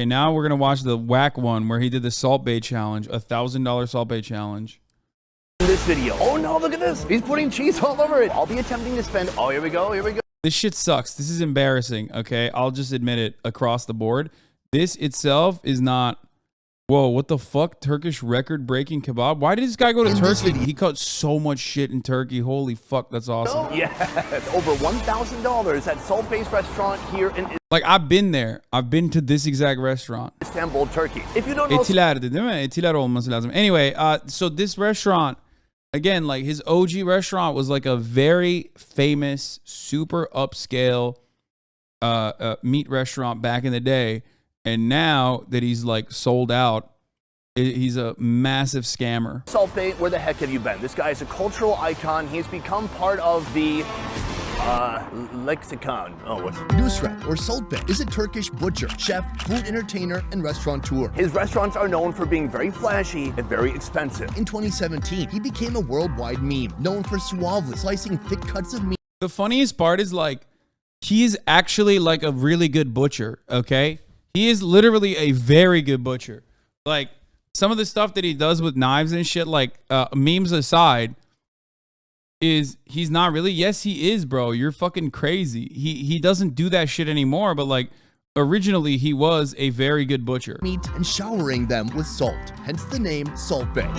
Okay, now we're gonna watch the whack one where he did the Salt Bay challenge, $1,000 Salt Bay challenge. This video. Oh no, look at this. He's putting cheese all over it. I'll be attempting to spend. Oh, here we go. Here we go. This shit sucks. This is embarrassing. Okay, I'll just admit it across the board. This itself is not. Whoa, what the fuck? Turkish record-breaking kebab? Why did this guy go to Turkey? He caught so much shit in Turkey. Holy fuck, that's awesome. Oh, yes, over $1,000 at Salt Bay's restaurant here in Like, I've been there. I've been to this exact restaurant. Istanbul, Turkey. If you don't know... Etiler'di değil mi? Etiler olması lazım. Anyway, so this restaurant, again, like his OG restaurant was like a very famous, super upscale meat restaurant back in the day. And now that he's like sold out, he's a massive scammer. Salt Bay, where the heck have you been? This guy is a cultural icon. He's become part of the lexicon. Oh, what's Nusret, or Salt Bay, is a Turkish butcher, chef, food entertainer, and restaurateur. His restaurants are known for being very flashy and very expensive. In 2017, he became a worldwide meme, known for suavely slicing thick cuts of meat. The funniest part is like, he's actually like a really good butcher, okay? He is literally a very good butcher. Like, some of the stuff that he does with knives and shit, like memes aside, is he's not really. Yes, he is, bro. You're fucking crazy. He doesn't do that shit anymore, but like originally he was a very good butcher. Meat and showering them with salt, hence the name Salt Bay.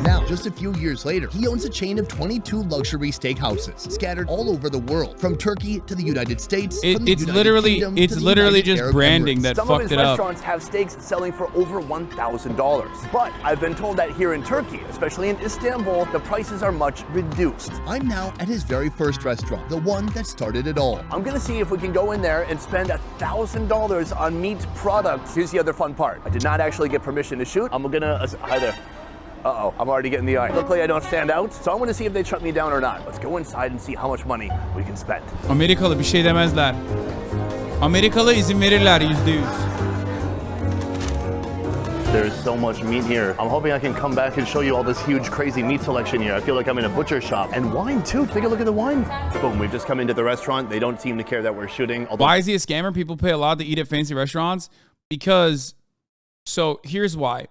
Now, just a few years later, he owns a chain of 22 luxury steakhouses scattered all over the world, from Turkey to the United States. It's literally just branding that fucked it up. Some of his restaurants have steaks selling for over $1,000. But I've been told that here in Turkey, especially in Istanbul, the prices are much reduced. I'm now at his very first restaurant, the one that started it all. I'm gonna see if we can go in there and spend $1,000 on meat products. Here's the other fun part. I did not actually get permission to shoot. I'm gonna, hi there. Uh-oh, I'm already getting the eye. Luckily I don't stand out, so I'm gonna see if they shut me down or not. Let's go inside and see how much money we can spend. Amerikalı bir şey demezler. Amerikalı izin verirler %100. There's so much meat here. I'm hoping I can come back and show you all this huge, crazy meat selection here. I feel like I'm in a butcher shop. And wine too, take a look at the wine. Boom, we've just come into the restaurant. They don't seem to care that we're shooting. Why is he a scammer? People pay a lot to eat at fancy restaurants because, so here's why.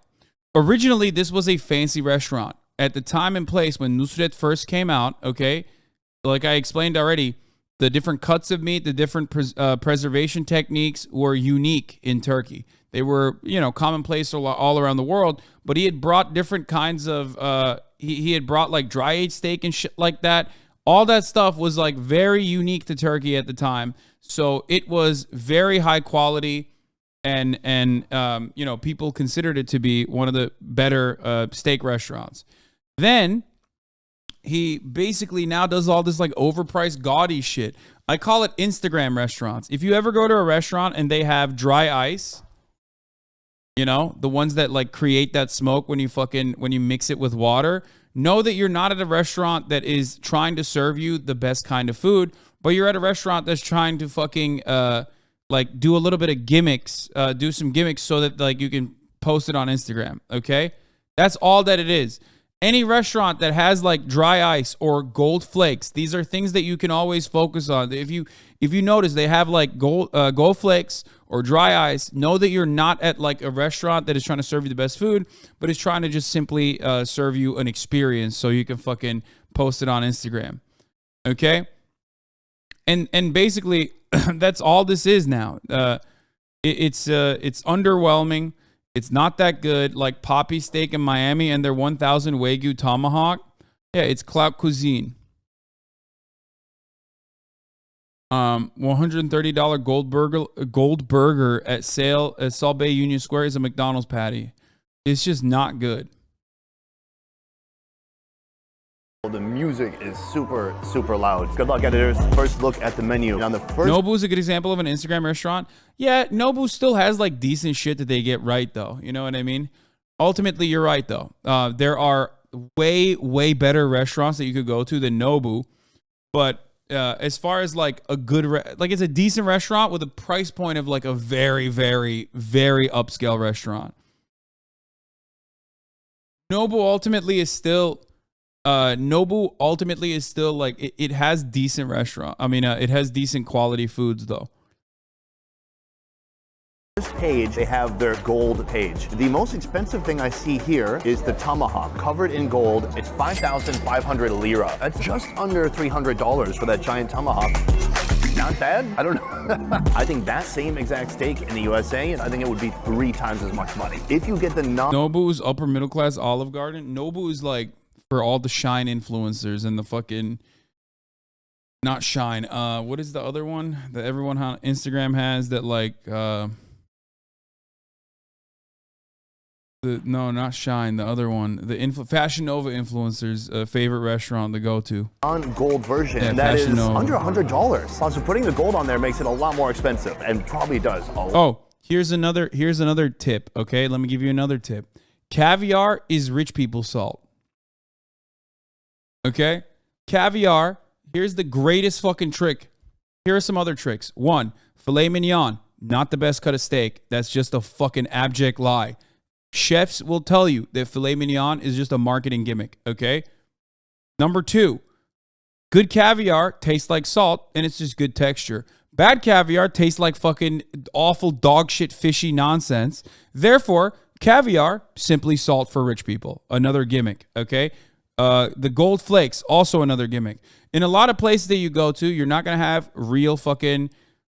Originally, this was a fancy restaurant. At the time and place when Nusret first came out, okay, like I explained already, the different cuts of meat, the different preservation techniques were unique in Turkey. They were, you know, commonplace all around the world, but he had brought different kinds of, he had brought like dry aged steak and shit like that. All that stuff was like very unique to Turkey at the time. So it was very high quality. And you know, people considered it to be one of the better steak restaurants. Then he basically now does all this like overpriced gaudy shit. I call it Instagram restaurants. If you ever go to a restaurant and they have dry ice, you know, the ones that like create that smoke when you mix it with water, know that you're not at a restaurant that is trying to serve you the best kind of food, but you're at a restaurant that's trying to fucking like do a little bit of gimmicks, do some gimmicks so that like you can post it on Instagram, okay? That's all that it is. Any restaurant that has like dry ice or gold flakes, these are things that you can always focus on. If you notice they have like gold flakes or dry ice, know that you're not at like a restaurant that is trying to serve you the best food, but is trying to just simply serve you an experience so you can fucking post it on Instagram, okay? And basically, that's all this is now. It's underwhelming. It's not that good. Like Poppy Steak in Miami and their 1,000 Wagyu tomahawk. Yeah, it's clout cuisine. $130 gold burger at Salt Bay Union Square is a McDonald's patty. It's just not good. The music is super, super loud. Good luck, editors. First look at the menu. On the first Nobu's a good example of an Instagram restaurant. Yeah, Nobu still has like decent shit that they get right though. You know what I mean? Ultimately, you're right though. There are way, way better restaurants that you could go to than Nobu. But as far as like a good, like it's a decent restaurant with a price point of like a very, very, very upscale restaurant. Nobu ultimately is still like it has decent restaurant. I mean, it has decent quality foods though. This page, they have their gold page. The most expensive thing I see here is the tomahawk, covered in gold. It's 5,500 lira. That's just under $300 for that giant tomahawk. Not bad. I don't know. I think that same exact steak in the USA, I think it would be 3 times as much money. If you get the Nobu's upper middle class Olive Garden. Nobu is like for all the Shine influencers and the fucking not Shine. What is the other one that everyone on Instagram has that like no, not Shine. The other one, the Fashion Nova influencers' favorite restaurant to go to. On gold version, Yeah, that is Fashion Nova. under $100. Also, putting the gold on there makes it a lot more expensive, and probably does. Oh, here's another tip. Okay, let me give you another tip. Caviar is rich people salt. Okay, caviar. Here's the greatest fucking trick. Here are some other tricks. 1, filet mignon, not the best cut of steak. That's just a fucking abject lie. Chefs will tell you that filet mignon is just a marketing gimmick, okay? Number 2, good caviar tastes like salt, and it's just good texture. Bad caviar tastes like fucking awful dog shit fishy nonsense. Therefore, caviar, simply salt for rich people. Another gimmick, okay? The gold flakes, also another gimmick. In a lot of places that you go to, you're not going to have real fucking...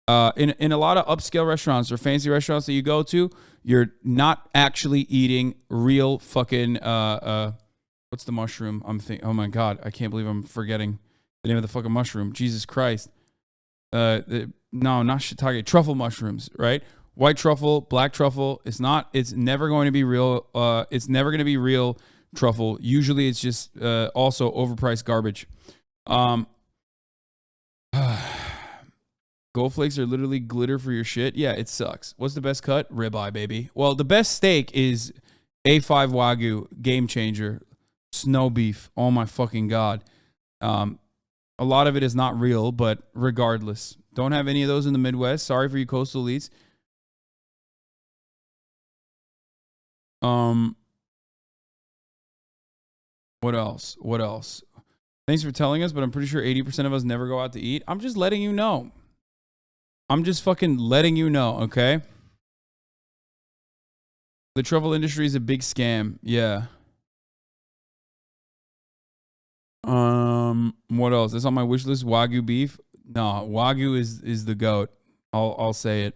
in a lot of upscale restaurants or fancy restaurants that you go to, you're not actually eating real fucking what's the mushroom? Oh my god, I can't believe I'm forgetting the name of the fucking mushroom. Jesus Christ. No, not shiitake, truffle mushrooms, right? White truffle, black truffle. It's never going to be real. It's never going to be real truffle. Usually it's just also overpriced garbage. Gold flakes are literally glitter for your shit. Yeah, it sucks. What's the best cut? Ribeye, baby. Well, the best steak is A5 Wagyu, game changer, snow beef. Oh my fucking god. A lot of it is not real, but regardless, don't have any of those in the Midwest. Sorry for you coastal elites. What else? What else? Thanks for telling us, but I'm pretty sure 80% of us never go out to eat. I'm just letting you know. I'm just fucking letting you know, okay? The truffle industry is a big scam. Yeah. What else? That's on my wish list. Wagyu beef. No, Wagyu is the goat. I'll say it.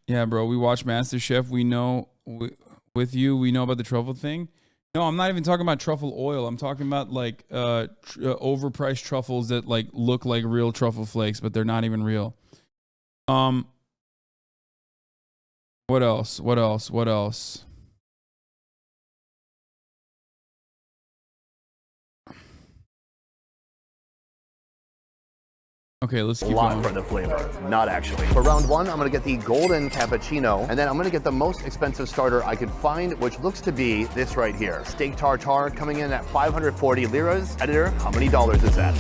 Yeah, bro. We watch MasterChef. We know with you. We know about the truffle thing. No, I'm not even talking about truffle oil. I'm talking about like overpriced truffles that like look like real truffle flakes, but they're not even real. What else? What else? What else? Okay, let's keep a lot going. for the flavor. Not actually. For round 1, I'm gonna get the golden cappuccino, and then I'm gonna get the most expensive starter I could find, which looks to be this right here. Steak tartare coming in at 540 liras. Editor, how many dollars is that?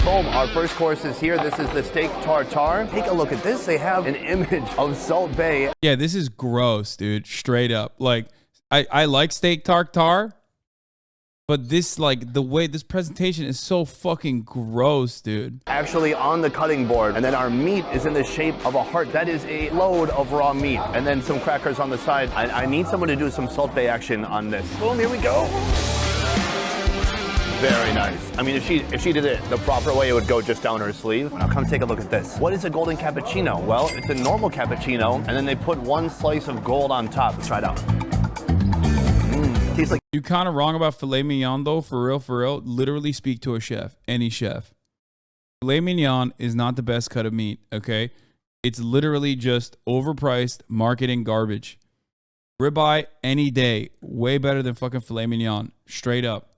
Boom, our first course is here. This is the steak tartare. Take a look at this. They have an image of Salt Bay. Yeah, this is gross, dude. Straight up. Like, I like steak tartare, but this, like, the way this presentation is so fucking gross, dude. Actually on the cutting board, and then our meat is in the shape of a heart. That is a load of raw meat, and then some crackers on the side. I need someone to do some Salt Bay action on this. Boom, here we go. Very nice. I mean, if she did it the proper way, it would go just down her sleeve. Now come take a look at this. What is a golden cappuccino? Well, it's a normal cappuccino, and then they put one slice of gold on top. Let's try it out. Tastes like... You kind of wrong about filet mignon, though. For real. Literally speak to a chef. Any chef. Filet mignon is not the best cut of meat, okay? It's literally just overpriced marketing garbage. Ribeye any day. Way better than fucking filet mignon. Straight up.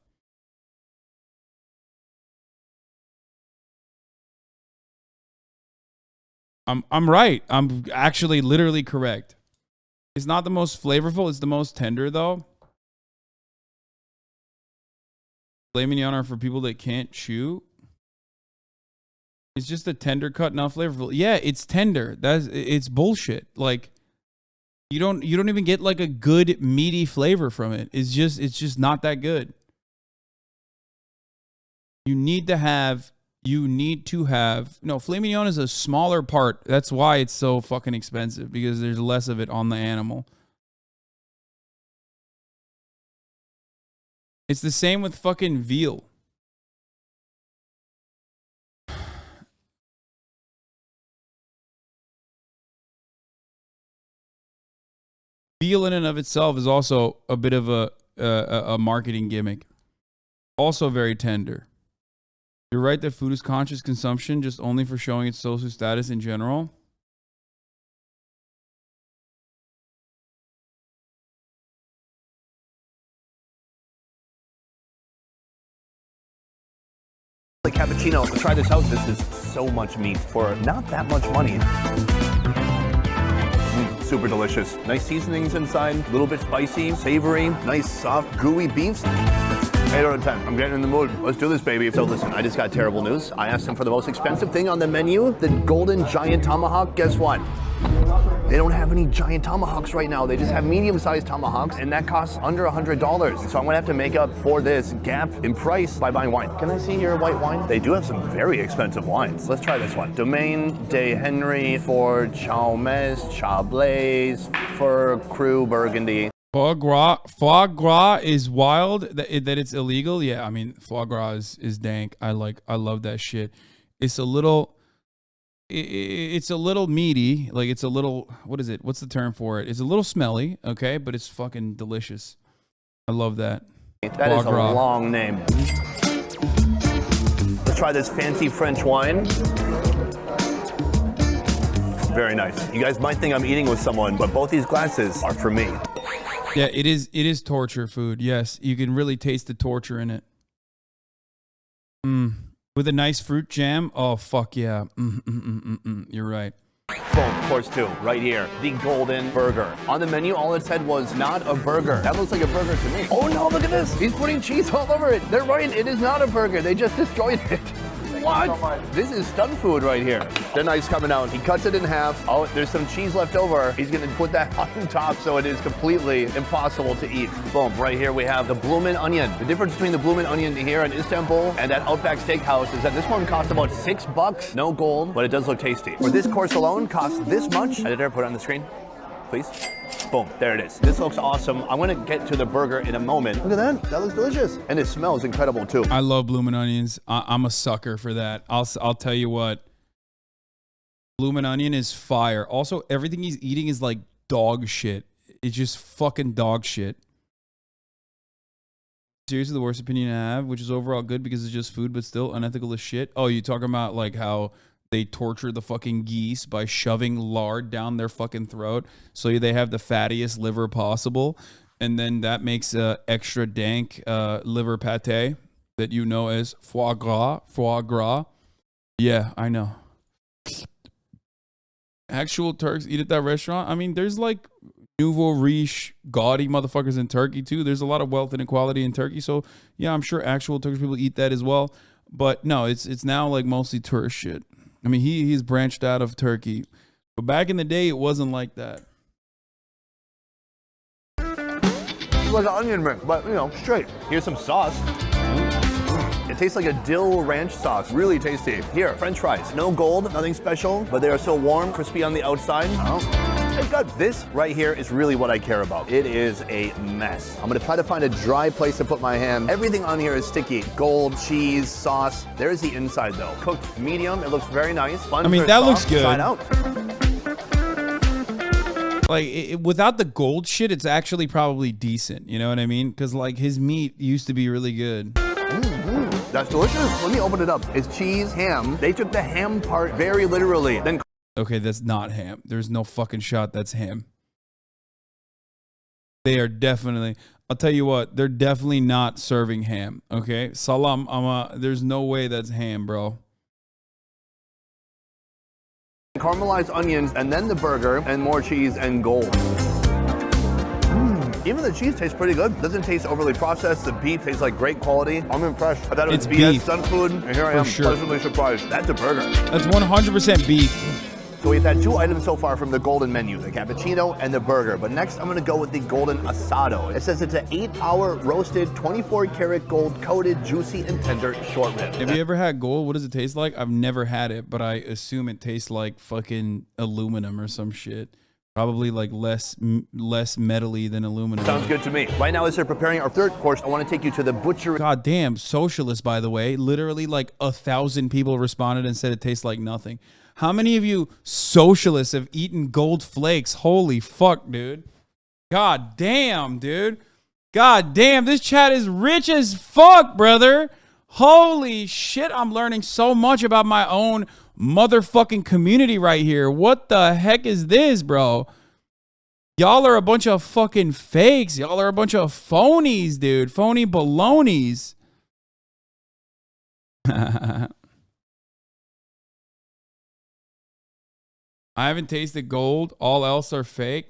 I'm right. I'm actually literally correct. It's not the most flavorful. It's the most tender, though. Filet mignon are for people that can't chew. It's just a tender cut, not flavorful. Yeah, it's tender. It's bullshit. Like you don't even get like a good meaty flavor from it. It's just not that good. You need to have you need to have, no, filet mignon is a smaller part. That's why it's so fucking expensive, because there's less of it on the animal. It's the same with fucking veal. Veal in and of itself is also a bit of a marketing gimmick. Also very tender. You're right that food is conscious consumption, just only for showing its social status in general. Like cappuccino, let's try this out. This is so much meat for not that much money. Super delicious. Nice seasonings inside, a little bit spicy, savory, nice soft, gooey beef. 8 out of 10. I'm getting in the mood. Let's do this, baby. So listen, I just got terrible news. I asked them for the most expensive thing on the menu, the golden giant tomahawk. Guess what? They don't have any giant tomahawks right now. They just have medium-sized tomahawks, and that costs under $100. So I'm gonna have to make up for this gap in price by buying wine. Can I see your white wine? They do have some very expensive wines. Let's try this one. Domaine de Henry for Chalmers, Chablaise for Cru Burgundy. Foie gras is wild. That it's illegal. Yeah, I mean, foie gras is dank. I love that shit. It's a little meaty. Like, it's a little, what is it? What's the term for it? It's a little smelly, okay, but it's fucking delicious. I love that. That is a long name. Let's try this fancy French wine. Very nice. You guys might think I'm eating with someone, but both these glasses are for me. Yeah, it is torture food. Yes, you can really taste the torture in it. With a nice fruit jam. Oh, fuck yeah. You're right. Boom, course 2, right here. The golden burger. On the menu, all it said was not a burger. That looks like a burger to me. Oh no, look at this. He's putting cheese all over it. They're right, it is not a burger. They just destroyed it. What? This is stunt food right here. The knife's coming out. He cuts it in half. Oh, there's some cheese left over. He's gonna put that on top so it is completely impossible to eat. Boom, right here we have the bloomin' onion. The difference between the bloomin' onion here in Istanbul and that Outback Steakhouse is that this one costs about $6. No gold, but it does look tasty. For this course alone, costs this much. Editor, put it on the screen, please. Boom, there it is. This looks awesome. I'm gonna get to the burger in a moment. Look at that, that looks delicious. And it smells incredible too. I love bloomin' onions. I'm a sucker for that. I'll tell you what. Bloomin' onion is fire. Also, everything he's eating is like dog shit. It's just fucking dog shit. Seriously, the worst opinion I have, which is overall good because it's just food, but still unethical as shit. Oh, you talking about like how they torture the fucking geese by shoving lard down their fucking throat so they have the fattiest liver possible, and then that makes extra dank liver pate that you know as foie gras. Foie gras. Yeah, I know. Actual Turks eat at that restaurant. I mean, there's like nouveau riche, gaudy motherfuckers in Turkey too. There's a lot of wealth and equality in Turkey, so yeah, I'm sure actual Turkish people eat that as well. But no, it's now like mostly tourist shit. I mean, he's branched out of Turkey, but back in the day, it wasn't like that. It's like an onion ring, but you know, straight. Here's some sauce. It tastes like a dill ranch sauce, really tasty. Here, French fries, no gold, nothing special, but they are so warm, crispy on the outside. It's good. This right here is really what I care about. It is a mess. I'm gonna try to find a dry place to put my hand. Everything on here is sticky. Gold, cheese, sauce. There's the inside though. Cooked medium, it looks very nice. I mean, that looks good. Side out. Like, without the gold shit, it's actually probably decent. You know what I mean? Because like his meat used to be really good. That's delicious. Let me open it up. It's cheese, ham. They took the ham part very literally. Then okay, that's not ham. There's no fucking shot that's ham. They are definitely, I'll tell you what, they're definitely not serving ham, okay? Salam, there's no way that's ham, bro. caramelized onions, and then the burger, and more cheese and gold. Even the cheese tastes pretty good. Doesn't taste overly processed. The beef tastes like great quality. I'm impressed. I thought it was BS stunt food, and here I am, pleasantly surprised. That's a burger. That's 100% beef. So we've had 2 items so far from the golden menu, the cappuccino and the burger. But next I'm gonna go with the golden asado. It says it's an 8-hour roasted, 24-karat gold coated, juicy and tender short rib. Have you ever had gold? What does it taste like? I've never had it, but I assume it tastes like fucking aluminum or some shit. Probably like less metally than aluminum. Sounds good to me. Right now, as they're preparing our third course, I want to take you to the butchery. God damn, socialist, by the way. Literally like 1,000 people responded and said it tastes like nothing. How many of you socialists have eaten gold flakes? Holy fuck, dude. God damn, dude. God damn, this chat is rich as fuck, brother. Holy shit, I'm learning so much about my own motherfucking community right here. What the heck is this, bro? Y'all are a bunch of fucking fakes. Y'all are a bunch of phonies, dude. Phony balonies. I haven't tasted gold. All else are fake.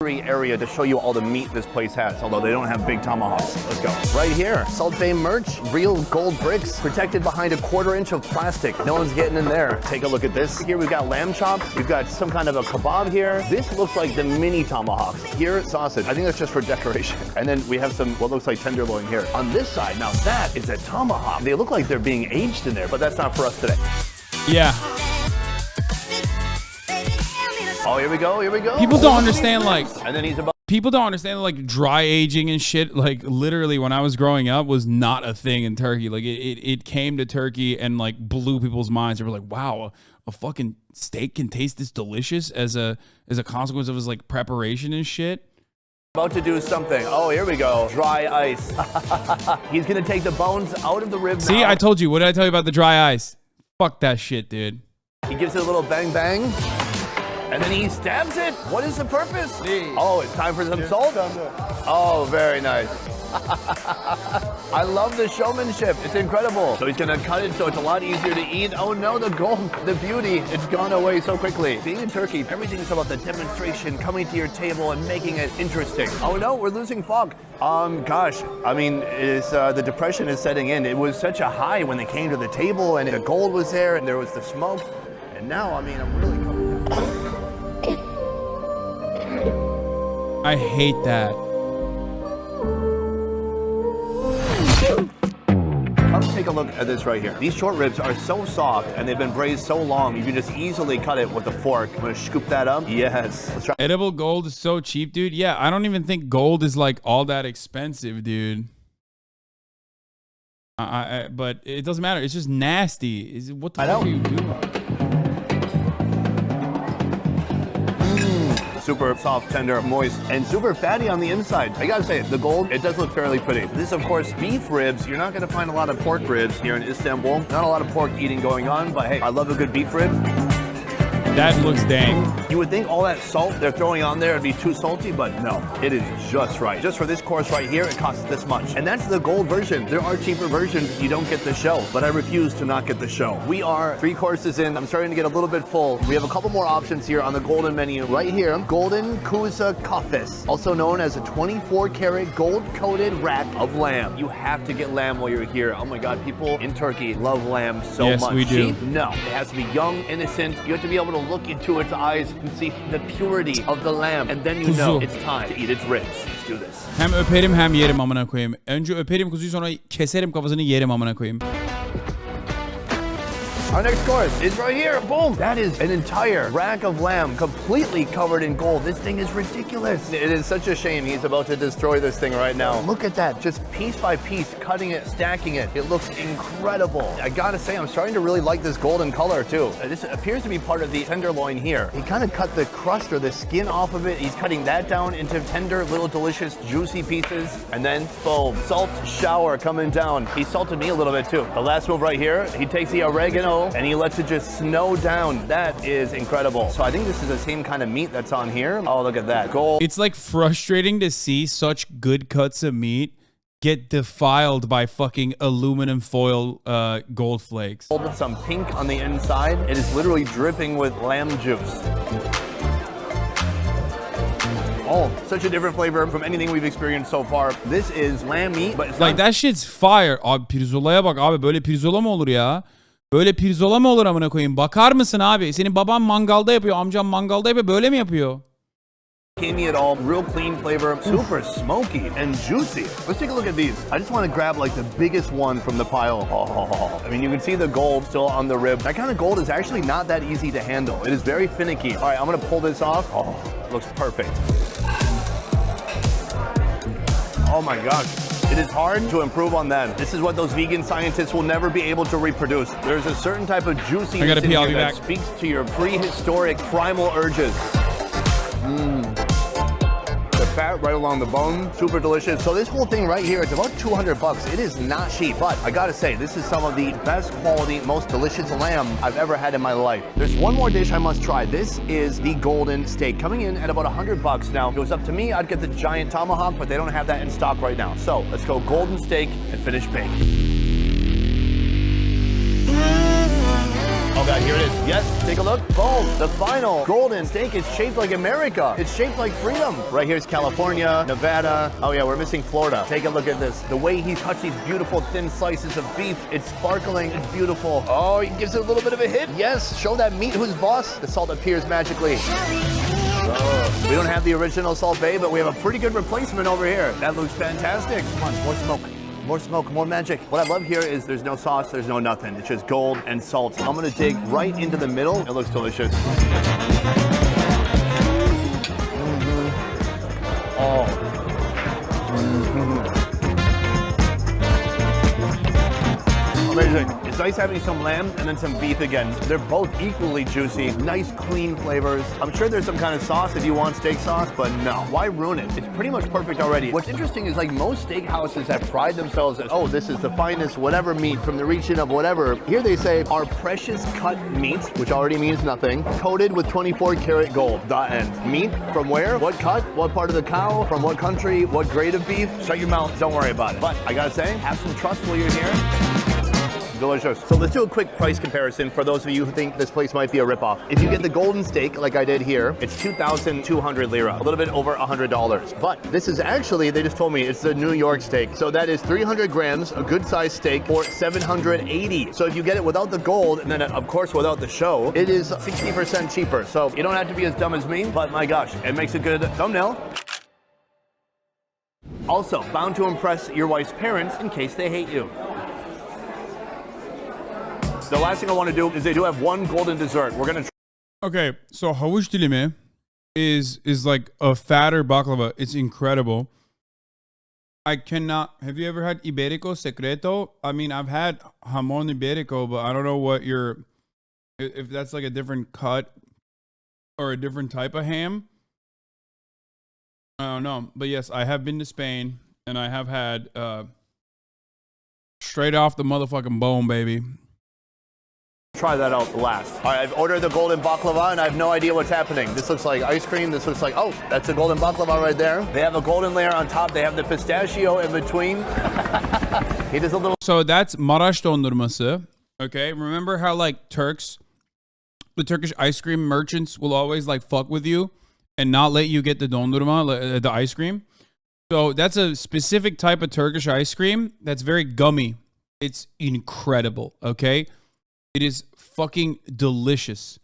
Area to show you all the meat this place has, although they don't have big tomahawks. Let's go. Right here, Salt Bay merch, real gold bricks, protected behind a 1/4 inch of plastic. No one's getting in there. Take a look at this. Here we've got lamb chops. We've got some kind of a kebab here. This looks like the mini tomahawks. Here, sausage. I think that's just for decoration. And then we have some, what looks like tenderloin here. On this side, now that is a tomahawk. They look like they're being aged in there, but that's not for us today. Yeah. Oh, here we go, here we go. People don't understand, like, and then he's about people don't understand, like, dry aging and shit. Like, literally, when I was growing up, was not a thing in Turkey. Like, it came to Turkey and, like, blew people's minds. They were like, wow, a fucking steak can taste this delicious as a consequence of his, like, preparation and shit. about to do something. Oh, here we go. Dry ice. He's going to take the bones out of the ribs. See, I told you. What did I tell you about the dry ice? Fuck that shit, dude. He gives it a little bang bang. And then he stabs it. What is the purpose? Oh, it's time for some salt? Oh, very nice. I love the showmanship. It's incredible. So he's going to cut it so it's a lot easier to eat. Oh no, the gold, the beauty. It's gone away so quickly. Being in Turkey, everything's about the demonstration, coming to your table and making it interesting. Oh no, we're losing fog. Gosh, I mean, it's, the depression is setting in. It was such a high when they came to the table and the gold was there and there was the smoke. And now, I mean, I'm really coming. I hate that. Let's take a look at this right here. These short ribs are so soft and they've been braised so long, you can just easily cut it with a fork. I'm gonna scoop that up. Yes. Let's try. Edible gold is so cheap, dude. Yeah, I don't even think gold is like all that expensive, dude. But it doesn't matter. It's just nasty. What the fuck are you doing? Super soft, tender, moist, and super fatty on the inside. I gotta say, the gold, it does look fairly pretty. This, of course, beef ribs. You're not gonna find a lot of pork ribs here in Istanbul. Not a lot of pork eating going on, but hey, I love a good beef rib. That looks dang. You would think all that salt they're throwing on there would be too salty, but no, it is just right. Just for this course right here, it costs this much. And that's the gold version. There are cheaper versions. You don't get the show, but I refuse to not get the show. We are 3 courses in. I'm starting to get a little bit full. We have a couple more options here on the golden menu. Right here, golden kuza kafes, also known as a 24-karat gold-coated rack of lamb. You have to get lamb while you're here. Oh my God, people in Turkey love lamb so much. Yes, we do. Cheap? No, it has to be young, innocent. You have to be able to look into its eyes and see the purity of the lamb, and then you know it's time to eat its ribs. Let's do this. Hem öperim hem yerim amına koyayım. Önce öperim kuzuyu sonra keserim kafasını yerim amına koyayım. Our next course is right here. Boom! That is an entire rack of lamb completely covered in gold. This thing is ridiculous. It is such a shame he's about to destroy this thing right now. Look at that. Just piece by piece, cutting it, stacking it. It looks incredible. I gotta say, I'm starting to really like this golden color too. This appears to be part of the tenderloin here. He kind of cut the crust or the skin off of it. He's cutting that down into tender, little delicious, juicy pieces. And then, boom, salt shower coming down. He salted me a little bit too. The last move right here, he takes the oregano and he lets it just snow down. That is incredible. So I think this is the same kind of meat that's on here. Oh, look at that. Gold. It's like frustrating to see such good cuts of meat get defiled by fucking aluminum foil gold flakes. Some pink on the inside. It is literally dripping with lamb juice. Oh, such a different flavor from anything we've experienced so far. This is lamb meat, but it's like that shit's fire. Abi pirzolaya bak abi, böyle pirzola mı olur ya? Böyle pirzola mı olur amına koyayım? Bakar mısın abi? Senin baban mangalda yapıyor, amcam mangalda yapıyor. Böyle mi yapıyor? Candy at all, real clean flavor, super smoky and juicy. Let's take a look at these. I just want to grab like the biggest one from the pile. Oh, I mean, you can see the gold still on the rib. That kind of gold is actually not that easy to handle. It is very finicky. All right, I'm gonna pull this off. Oh, it looks perfect. Oh my gosh. It is hard to improve on that. This is what those vegan scientists will never be able to reproduce. There's a certain type of juiciness in here that speaks to your prehistoric primal urges. The fat right along the bone, super delicious. So this whole thing right here, it's about 200 bucks. It is not cheap, but I gotta say, this is some of the best quality, most delicious lamb I've ever had in my life. There's one more dish I must try. This is the golden steak, coming in at about 100 bucks. Now, if it was up to me, I'd get the giant tomahawk, but they don't have that in stock right now. So let's go golden steak and finish bake. Oh God, here it is. Yes, take a look. Boom, the final golden steak is shaped like America. It's shaped like freedom. Right here's California, Nevada. Oh yeah, we're missing Florida. Take a look at this. The way he cuts these beautiful thin slices of beef. It's sparkling, it's beautiful. Oh, he gives it a little bit of a hit. Yes, show that meat who's boss. The salt appears magically. Oh, we don't have the original Salt Bae, but we have a pretty good replacement over here. That looks fantastic. Come on, more smoke. More smoke, more magic. What I love here is there's no sauce, there's no nothing. It's just gold and salt. I'm gonna dig right into the middle. It looks delicious. Oh. Amazing. It's nice having some lamb and then some beef again. They're both equally juicy, nice clean flavors. I'm sure there's some kind of sauce if you want steak sauce, but no. Why ruin it? It's pretty much perfect already. What's interesting is like most steakhouses that pride themselves as, oh, this is the finest whatever meat from the region of whatever. Here they say our precious cut meat, which already means nothing, coated with 24 karat gold. The end. Meat from where? What cut? What part of the cow? From what country? What grade of beef? Shut your mouth. Don't worry about it. But I gotta say, have some trust while you're here. Delicious. So let's do a quick price comparison for those of you who think this place might be a ripoff. If you get the golden steak, like I did here, it's 2,200 lira, a little bit over $100. But this is actually, they just told me, it's the New York steak. So that is 300 grams, a good sized steak for 780. So if you get it without the gold, and then of course without the show, it is 60% cheaper. So you don't have to be as dumb as me, but my gosh, it makes a good thumbnail. Also, bound to impress your wife's parents in case they hate you. The last thing I want to do is they do have one golden dessert. We're gonna. Okay, so havuç dilimi is like a fatter baklava. It's incredible. I cannot. Have you ever had Iberico Secreto? I mean, I've had jamón Iberico, but I don't know what if that's like a different cut or a different type of ham. I don't know, but yes, I have been to Spain and I have had straight off the motherfucking bone, baby. Try that out last. All right, I've ordered the golden baklava and I have no idea what's happening. This looks like ice cream. This looks like, oh, that's a golden baklava right there. They have a golden layer on top. They have the pistachio in between. He does a little. So that's Maraş dondurması. Okay, remember how like the Turkish ice cream merchants will always like fuck with you and not let you get the dondurma, the ice cream. So that's a specific type of Turkish ice cream that's very gummy. It's incredible, okay? It is fucking delicious.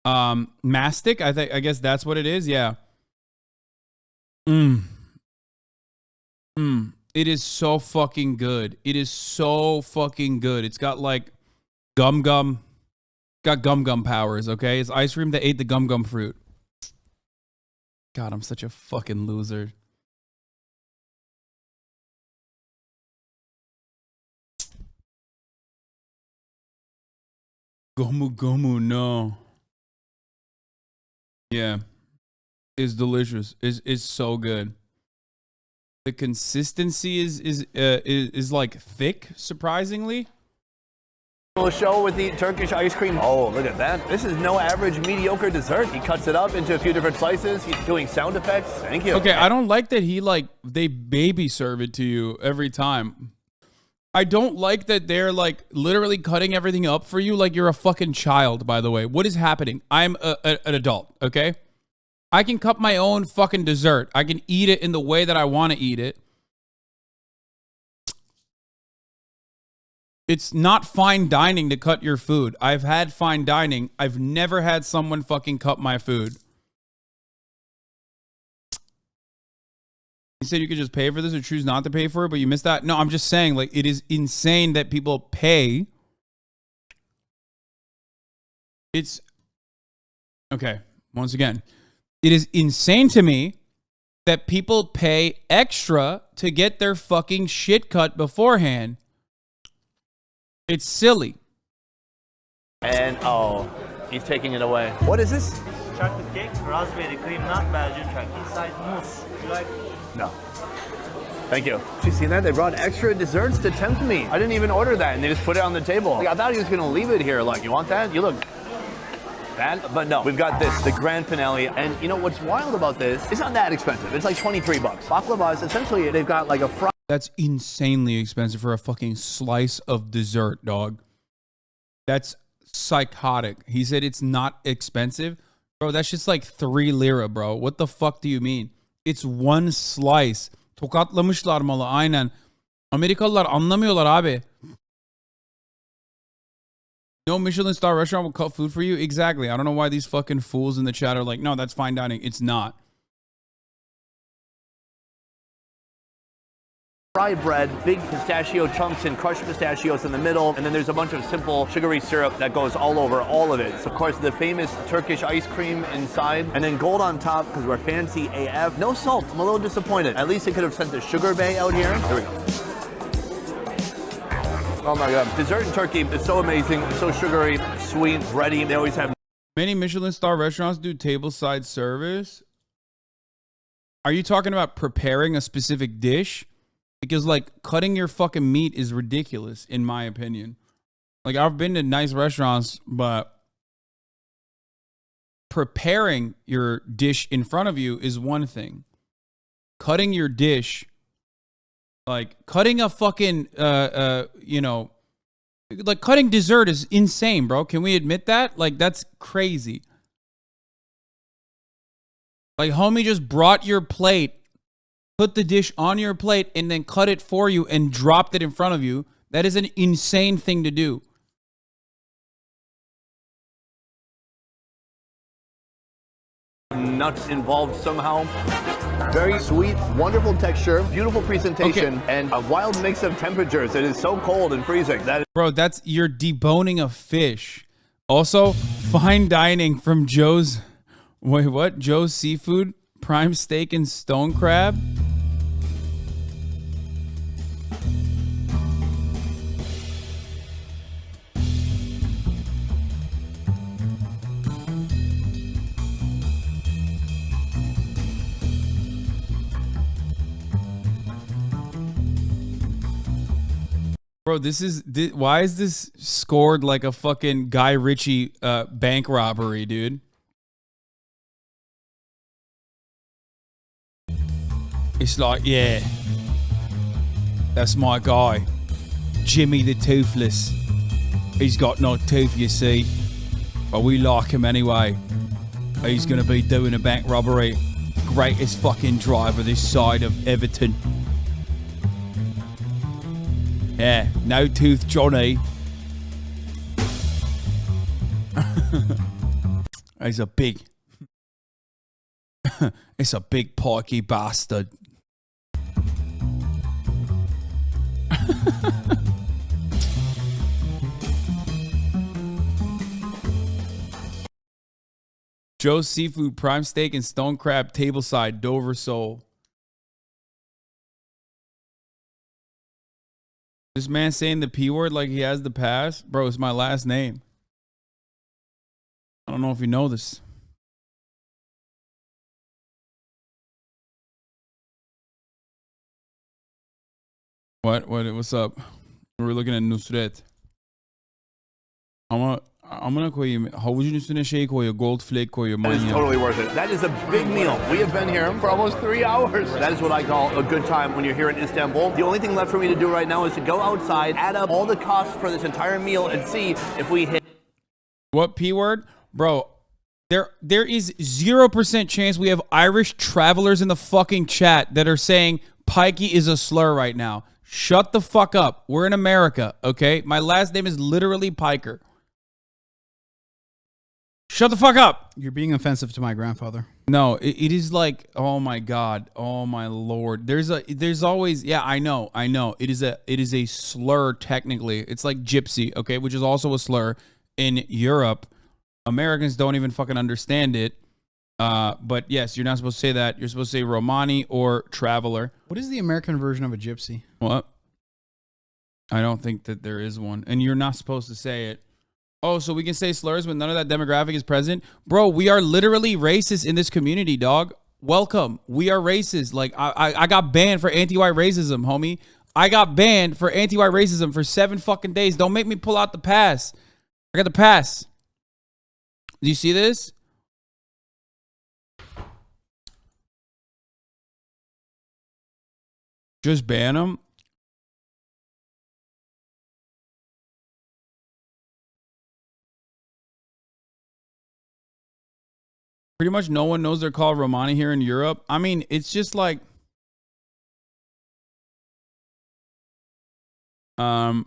Mastic, I guess that's what it is. Yeah. It is so fucking good. It is so fucking good. It's got like gum powers, okay? It's ice cream that ate the gum fruit. God, I'm such a fucking loser. Gomu, no. Yeah. It's delicious. It's so good. The consistency is like thick, surprisingly. Show with the Turkish ice cream. Oh, look at that. This is no average mediocre dessert. He cuts it up into a few different slices. He's doing sound effects. Thank you. Okay, I don't like that they baby serve it to you every time. I don't like that they're like literally cutting everything up for you like you're a fucking child, by the way. What is happening? I'm an adult, okay? I can cut my own fucking dessert. I can eat it in the way that I want to eat it. It's not fine dining to cut your food. I've had fine dining. I've never had someone fucking cut my food. You said you could just pay for this or choose not to pay for it, but you missed that. No, I'm just saying, like, it is insane that people pay. It's okay. Once again, it is insane to me that people pay extra to get their fucking shit cut beforehand. It's silly. And oh, he's taking it away. What is this? Chocolate cake, raspberry cream nut, Belgian track. Inside mousse. You like? No. Thank you. You seen that? They brought extra desserts to tempt me. I didn't even order that, and they just put it on the table. Like, I thought he was gonna leave it here. Like, you want that? You look that, but no. We've got this, the grand finale, and you know what's wild about this? It's not that expensive. It's like 23 bucks. Baklava is essentially they've got like a fry. That's insanely expensive for a fucking slice of dessert, dog. That's psychotic. He said it's not expensive. Bro, that's just like 3 lira, bro. What the fuck do you mean? It's one slice. Tokatlamışlar malı aynen. Amerikalılar anlamıyorlar abi. No Michelin star restaurant will cut food for you? Exactly. I don't know why these fucking fools in the chat are like, no, that's fine dining. It's not. Fried bread, big pistachio chunks and crushed pistachios in the middle, and then there's a bunch of simple sugary syrup that goes all over all of it. So of course the famous Turkish ice cream inside, and then gold on top because we're fancy AF. No salt. I'm a little disappointed. At least they could have sent the sugar bay out here. Here we go. Oh my god. Dessert in Turkey is so amazing. It's so sugary, sweet, bready. They always have. Many Michelin star restaurants do tableside service. Are you talking about preparing a specific dish? Because, like, cutting your fucking meat is ridiculous, in my opinion. Like, I've been to nice restaurants, but preparing your dish in front of you is one thing. Cutting your dish, like, cutting a fucking, you know, like, cutting dessert is insane, bro. Can we admit that? Like, that's crazy. Like, homie just brought your plate, put the dish on your plate, and then cut it for you and dropped it in front of you. That is an insane thing to do. Nuts involved somehow. Very sweet, wonderful texture, beautiful presentation, and a wild mix of temperatures. It is so cold and freezing. Bro, that's, you're deboning a fish. Also, fine dining from Joe's, wait, what? Joe's Seafood, prime steak and stone crab? Bro, why is this scored like a fucking Guy Ritchie bank robbery, dude? It's like, yeah, that's my guy, Jimmy the Toothless. He's got no tooth, you see, but we like him anyway. He's gonna be doing a bank robbery. Greatest fucking driver this side of Everton. Yeah, no tooth Johnny. He's a big... it's a big pikey bastard. Joe's Seafood, prime steak and stone crab, tableside, Dover sole. This man saying the P word like he has the pass? Bro, it's my last name. I don't know if you know this. What's up? We're looking at Nusret. Amına koyayım. Havucun üstüne şey koyuyor. Gold flake koyuyor. That is totally worth it. That is a big meal. We have been here for almost 3 hours. That is what I call a good time when you're here in Istanbul. The only thing left for me to do right now is to go outside, add up all the costs for this entire meal, and see if we hit. What P word? Bro, there is 0% chance we have Irish travelers in the fucking chat that are saying pikey is a slur right now. Shut the fuck up. We're in America, okay? My last name is literally Piker. Shut the fuck up. You're being offensive to my grandfather. No, it is like, oh my God, oh my Lord. There's always, yeah, I know. It is a slur technically. It's like gypsy, okay, which is also a slur in Europe. Americans don't even fucking understand it. But yes, you're not supposed to say that. You're supposed to say Romani or traveler. What is the American version of a gypsy? What? I don't think that there is one, and you're not supposed to say it. Oh, so we can say slurs when none of that demographic is present? Bro, we are literally racist in this community, dog. Welcome. We are racist. Like, I got banned for anti-white racism, homie. I got banned for anti-white racism for 7 fucking days. Don't make me pull out the pass. I got the pass. Do you see this? Just ban them? Pretty much no one knows they're called Romani here in Europe. I mean, it's just like Hiker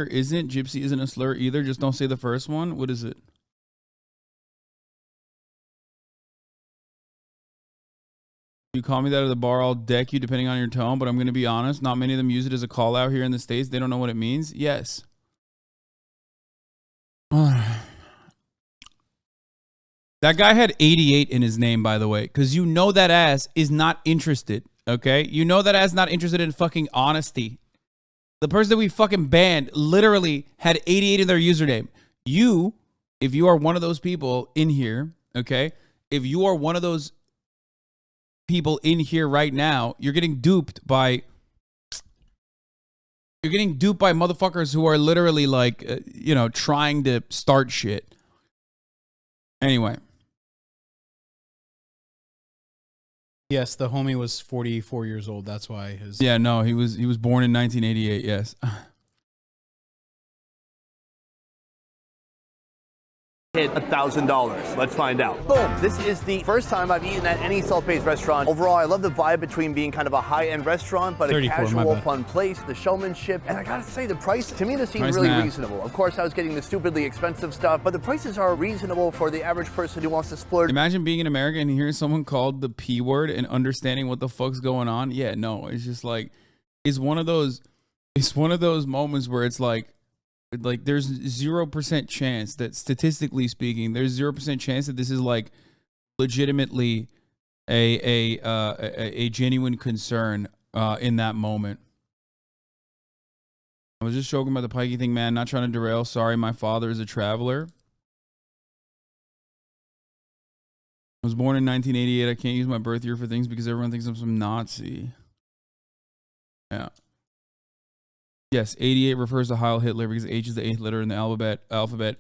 isn't, gypsy isn't a slur either. Just don't say the first one. What is it? You call me that at the bar, I'll deck you depending on your tone, but I'm going to be honest, not many of them use it as a call out here in the States. They don't know what it means. Yes. That guy had 88 in his name, by the way, because you know that ass is not interested, okay? You know that ass not interested in fucking honesty. The person that we fucking banned literally had 88 in their username. You, if you are one of those people in here, okay? If you are one of those people in here right now, you're getting duped by motherfuckers who are literally like, trying to start shit. Anyway. Yes, the homie was 44 years old. That's why his... Yeah, no, he was born in 1988, yes. Hit $1,000. Let's find out. Boom. This is the first time I've eaten at any salt-based restaurant. Overall, I love the vibe between being kind of a high-end restaurant, but a casual, fun place, the showmanship, and I gotta say, the price, to me, this seems really reasonable. Of course, I was getting the stupidly expensive stuff, but the prices are reasonable for the average person who wants to splurge. Imagine being in America and hearing someone called the P word and understanding what the fuck's going on. Yeah, no, it's just like, it's one of those moments where it's like there's 0% chance that, statistically speaking, there's 0% chance that this is like legitimately a genuine concern in that moment. I was just joking about the pikey thing, man. Not trying to derail. Sorry, my father is a traveler. I was born in 1988. I can't use my birth year for things because everyone thinks I'm some Nazi. Yeah. Yes, 88 refers to Heil Hitler because H is the 8th letter in the alphabet.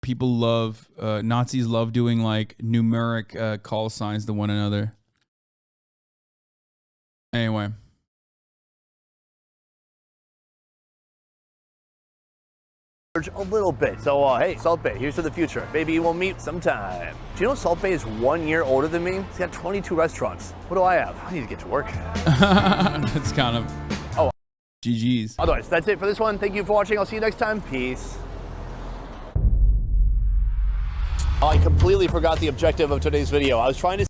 People love, Nazis love doing like numeric call signs to one another. Anyway. A little bit. So, hey, Salt Bae, here's to the future. Maybe we'll meet sometime. Do you know Salt Bae is 1 year older than me? He's got 22 restaurants. What do I have? I need to get to work. That's kind of... Oh. GG's. Otherwise, that's it for this one. Thank you for watching. I'll see you next time. Peace. I completely forgot the objective of today's video. I was trying to